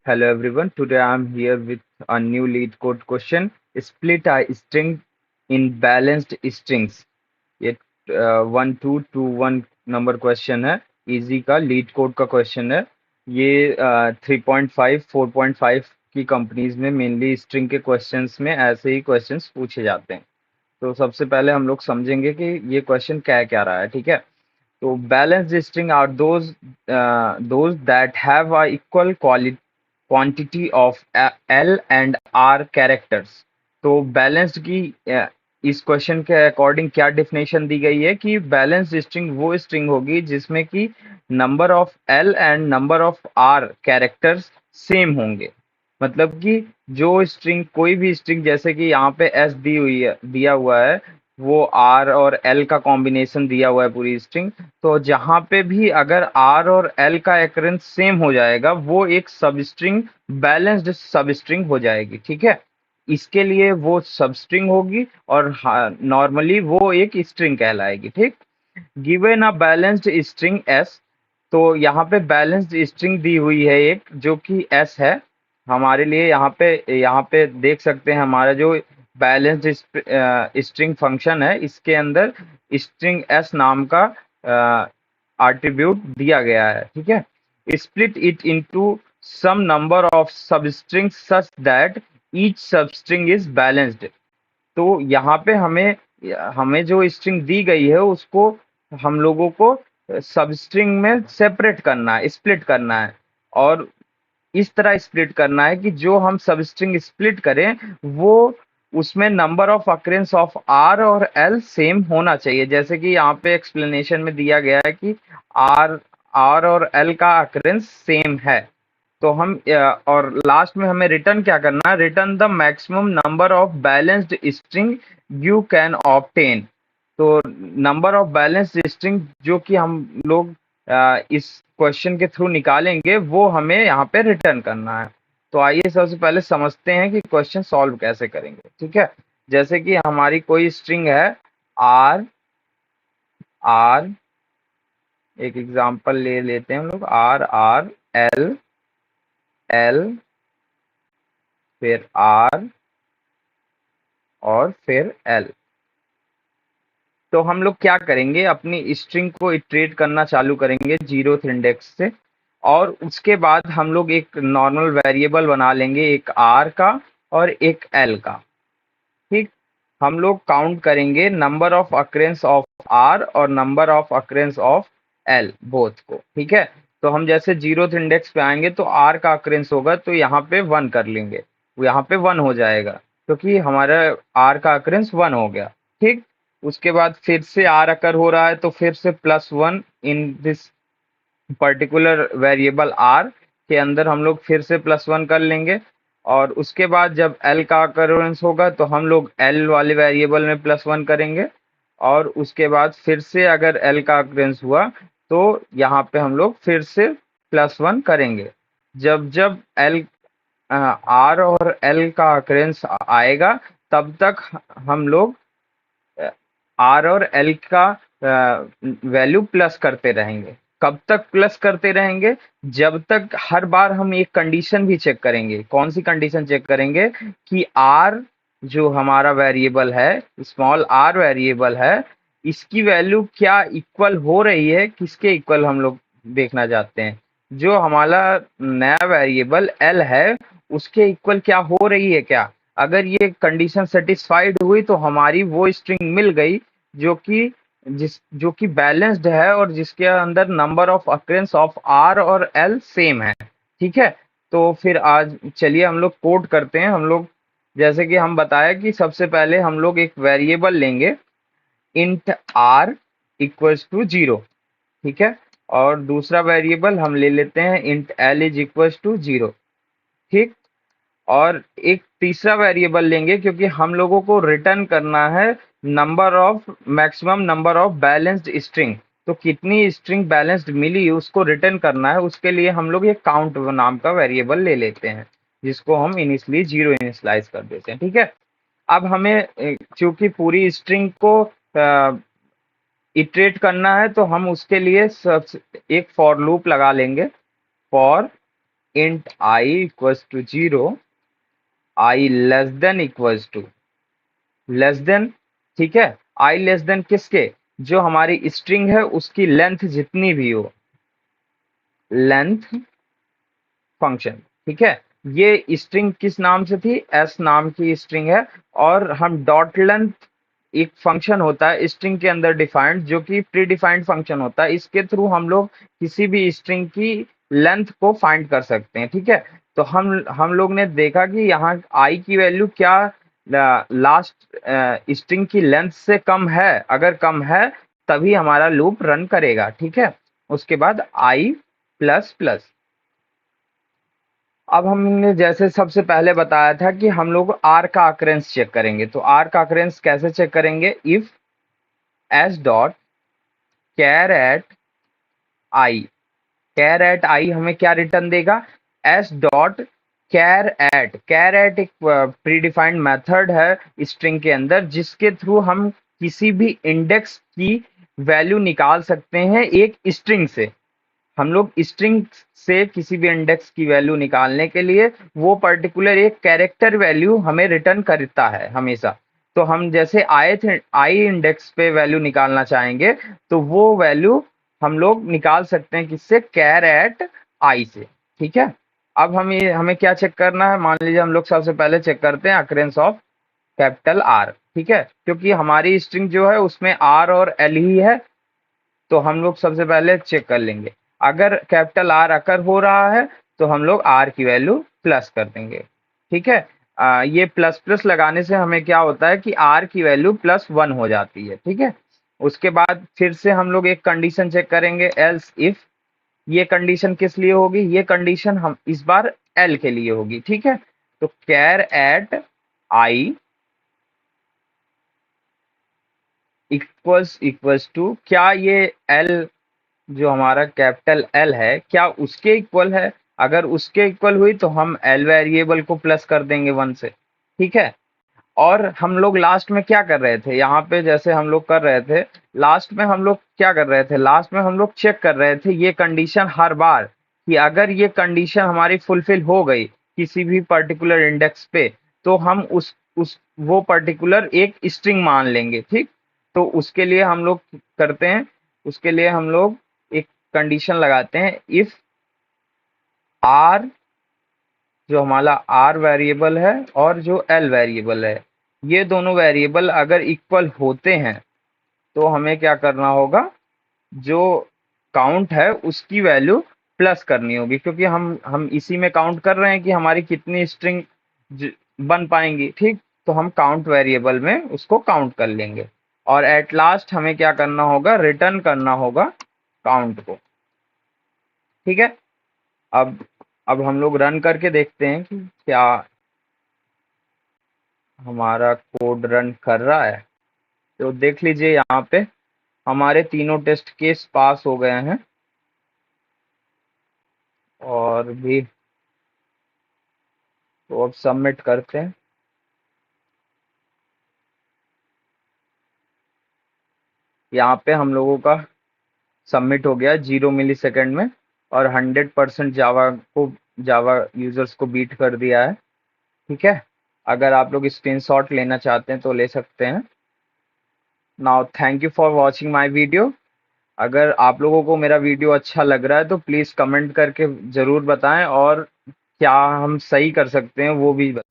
Hello everyone, today I'm here with a new lead code question. Split a string in balanced strings. ये 1221 number question है, easy का leet code का question है। ये 3.5 4.5 की companies में मेनली स्ट्रिंग के क्वेश्चंस में ऐसे ही क्वेश्चंस पूछे जाते हैं। तो सबसे पहले हम लोग समझेंगे कि ये क्वेश्चन क्या क्या रहा है, ठीक है। तो balanced string are those that have a equal quantity of L and R characters. तो बैलेंस्ड की इस क्वेश्चन के अकॉर्डिंग क्या डेफिनेशन दी गई है कि बैलेंस्ड स्ट्रिंग वो स्ट्रिंग होगी जिसमें कि number of L and number of R characters same होंगे। मतलब कि जो स्ट्रिंग, कोई भी स्ट्रिंग, जैसे कि यहाँ पे एस दी हुई है, दिया हुआ है, वो आर और एल का कॉम्बिनेशन दिया हुआ है पूरी स्ट्रिंग। तो जहां पे भी अगर आर और एल का एकरेंस सेम हो जाएगा, वो एक सब स्ट्रिंग, बैलेंस्ड सब स्ट्रिंग हो जाएगी, ठीक है। इसके लिए वो सब स्ट्रिंग होगी और नॉर्मली वो एक स्ट्रिंग कहलाएगी, ठीक। Given a balanced string S. तो यहाँ पे बैलेंस्ड स्ट्रिंग दी हुई है एक, जो कि एस है हमारे लिए। यहाँ पे देख सकते हैं हमारा जो बैलेंस्ड स्ट्रिंग फंक्शन है, इसके अंदर स्ट्रिंग एस नाम का एट्रीब्यूट दिया गया है, ठीक है। Split it into some number of sub string such that each sub string is balanced. तो यहाँ पे हमें हमें जो स्ट्रिंग दी गई है उसको हम लोगों को सब स्ट्रिंग में सेपरेट करना है, स्प्लिट करना है। और इस तरह स्प्लिट करना है कि जो हम सब स्ट्रिंग स्प्लिट करें, वो उसमें number of occurrences of R और एल सेम होना चाहिए। जैसे कि यहाँ पे एक्सप्लेनेशन में दिया गया है कि आर आर और एल का अक्रेंस सेम है। तो हम और लास्ट में हमें रिटर्न क्या करना है, return the maximum number of balanced string you can obtain. तो नंबर ऑफ बैलेंस्ड स्ट्रिंग जो कि हम लोग इस क्वेश्चन के थ्रू निकालेंगे, वो हमें यहाँ पे रिटर्न करना है। तो आइए सबसे पहले समझते हैं कि क्वेश्चन सॉल्व कैसे करेंगे, ठीक है। जैसे कि हमारी कोई स्ट्रिंग है आर आर, एक एग्जांपल ले लेते हैं हम लोग, आर आर एल एल, फिर आर और फिर एल। तो हम लोग क्या करेंगे, अपनी स्ट्रिंग को इटरेट करना चालू करेंगे 0th इंडेक्स से। और उसके बाद हम लोग एक नॉर्मल वेरिएबल बना लेंगे, एक आर का और एक एल का, ठीक। हम लोग काउंट करेंगे number of occurrences of R और number of occurrences of L, both को, ठीक है। तो हम जैसे 0th इंडेक्स पे आएंगे तो आर का अक्रेंस होगा, तो यहाँ पे 1 कर लेंगे, यहाँ पे 1 हो जाएगा क्योंकि हमारा आर का अक्रेंस 1 हो गया, ठीक। उसके बाद फिर से आर अकर हो रहा है तो फिर से +1 in this particular variable R के अंदर हम लोग फिर से +1 कर लेंगे। और उसके बाद जब एल का अकरेंस होगा तो हम लोग एल वाले वेरिएबल में +1 करेंगे। और उसके बाद फिर से अगर एल का अकरेंस हुआ तो यहाँ पे हम लोग फिर से +1 करेंगे। जब जब एल आर और एल का अकरेंस आएगा, तब तक हम लोग आर और एल का वैल्यू प्लस करते रहेंगे। कब तक प्लस करते रहेंगे, जब तक हर बार हम एक कंडीशन भी चेक करेंगे। कौन सी कंडीशन चेक करेंगे कि आर जो हमारा वेरिएबल है, स्मॉल आर वेरिएबल है, इसकी वैल्यू क्या इक्वल हो रही है, किसके इक्वल हम लोग देखना चाहते हैं। जो हमारा नया वेरिएबल एल है उसके इक्वल क्या हो रही है क्या। अगर ये कंडीशन सेटिस्फाइड हुई तो हमारी वो स्ट्रिंग मिल गई जो कि बैलेंस्ड है और जिसके अंदर number of occurrences of R और एल सेम है, ठीक है। तो फिर आज चलिए हम लोग कोड करते हैं। हम लोग जैसे कि हम बताया कि सबसे पहले हम लोग एक वेरिएबल लेंगे, इंट आर इक्वल्स टू 0, ठीक है। और दूसरा वेरिएबल हम ले लेते हैं int L is equals to 0, ठीक। और एक तीसरा वेरिएबल लेंगे क्योंकि हम लोगों को रिटर्न करना है maximum number of balanced string. तो कितनी स्ट्रिंग बैलेंस्ड मिली उसको रिटर्न करना है, उसके लिए हम लोग ये काउंट नाम का वेरिएबल ले लेते हैं, जिसको हम इनिशियली 0 इनिशियलाइज कर देते हैं, ठीक है। अब हमें चूंकि पूरी स्ट्रिंग को इटरेट करना है तो हम उसके लिए एक फॉर लूप लगा लेंगे। For int I equals to 0, I less than equals to less than, ठीक है। I लेस देन किसके, जो हमारी स्ट्रिंग है उसकी लेंथ जितनी भी हो, लेंथ फंक्शन, ठीक है। ये स्ट्रिंग किस नाम से थी, एस नाम की स्ट्रिंग है। और हम डॉट लेंथ, एक फंक्शन होता है स्ट्रिंग के अंदर डिफाइंड, जो कि प्री डिफाइंड फंक्शन होता है, इसके थ्रू हम लोग किसी भी स्ट्रिंग की लेंथ को फाइंड कर सकते हैं, ठीक है। तो हम लोग ने देखा कि यहाँ आई की वैल्यू क्या लास्ट स्ट्रिंग की लेंथ से कम है, अगर कम है तभी हमारा लूप रन करेगा, ठीक है। उसके बाद आई प्लस प्लस। अब हमने जैसे सबसे पहले बताया था कि हम लोग आर का अकरेंस चेक करेंगे, तो आर का अकरेंस कैसे चेक करेंगे, if S dot char at I, char at I हमें क्या रिटर्न देगा, एस डॉट कैर एट एक प्री डिफाइंड मेथड है स्ट्रिंग के अंदर, जिसके थ्रू हम किसी भी इंडेक्स की वैल्यू निकाल सकते हैं एक स्ट्रिंग से। हम लोग स्ट्रिंग से किसी भी इंडेक्स की वैल्यू निकालने के लिए वो पर्टिकुलर एक कैरेक्टर वैल्यू हमें रिटर्न करता है हमेशा। तो हम जैसे आई इंडेक्स पे वैल्यू निकालना चाहेंगे, तो वो वैल्यू हम लोग निकाल सकते हैं किससे, कैर एट आई से, ठीक है। अब हमें क्या चेक करना है, मान लीजिए हम लोग सबसे पहले चेक करते हैं अकरेंस ऑफ कैपिटल आर, ठीक है, क्योंकि हमारी स्ट्रिंग जो है उसमें आर और एल ही है, तो हम लोग सबसे पहले चेक कर लेंगे। अगर कैपिटल आर अकर हो रहा है तो हम लोग आर की वैल्यू प्लस कर देंगे, ठीक है। ये प्लस प्लस लगाने से हमें क्या होता है कि आर की वैल्यू +1 हो जाती है, ठीक है। उसके बाद फिर से हम लोग एक कंडीशन चेक करेंगे, एल्स इफ। ये कंडीशन किस लिए होगी, ये कंडीशन हम इस बार एल के लिए होगी, ठीक है। तो char at I equals to, क्या ये एल जो हमारा कैपिटल एल है क्या उसके इक्वल है, अगर उसके इक्वल हुई तो हम एल वेरिएबल को प्लस कर देंगे 1 से, ठीक है। और हम लोग लास्ट में क्या कर रहे थे, यहाँ पे जैसे हम लोग कर रहे थे, लास्ट में हम लोग क्या कर रहे थे, लास्ट में हम लोग चेक कर रहे थे ये कंडीशन हर बार, कि अगर ये कंडीशन हमारी फुलफिल हो गई किसी भी पर्टिकुलर इंडेक्स पे, तो हम उस वो पर्टिकुलर एक स्ट्रिंग मान लेंगे, ठीक। तो उसके लिए हम लोग करते हैं, उसके लिए हम लोग एक कंडीशन लगाते हैं, इफ आर, जो हमारा आर वेरिएबल है और जो एल वेरिएबल है, ये दोनों वेरिएबल अगर इक्वल होते हैं तो हमें क्या करना होगा, जो काउंट है उसकी वैल्यू प्लस करनी होगी, क्योंकि हम इसी में काउंट कर रहे हैं कि हमारी कितनी स्ट्रिंग बन पाएंगी, ठीक। तो हम काउंट वेरिएबल में उसको काउंट कर लेंगे, और एट लास्ट हमें क्या करना होगा, रिटर्न करना होगा काउंट को, ठीक है। अब अब हम लोग रन करके देखते हैं कि क्या हमारा कोड रन कर रहा है। तो देख लीजिए यहाँ पे हमारे तीनों टेस्ट केस पास हो गए हैं, और भी, तो अब सबमिट करते हैं। यहाँ पे हम लोगों का सबमिट हो गया 0 मिली सेकेंड में, और 100% जावा यूजर्स को बीट कर दिया है, ठीक है। अगर आप लोग स्क्रीनशॉट लेना चाहते हैं तो ले सकते हैं। Now thank you for watching my video. अगर आप लोगों को मेरा वीडियो अच्छा लग रहा है तो प्लीज़ कमेंट करके ज़रूर बताएं, और क्या हम सही कर सकते हैं वो भी बताएं।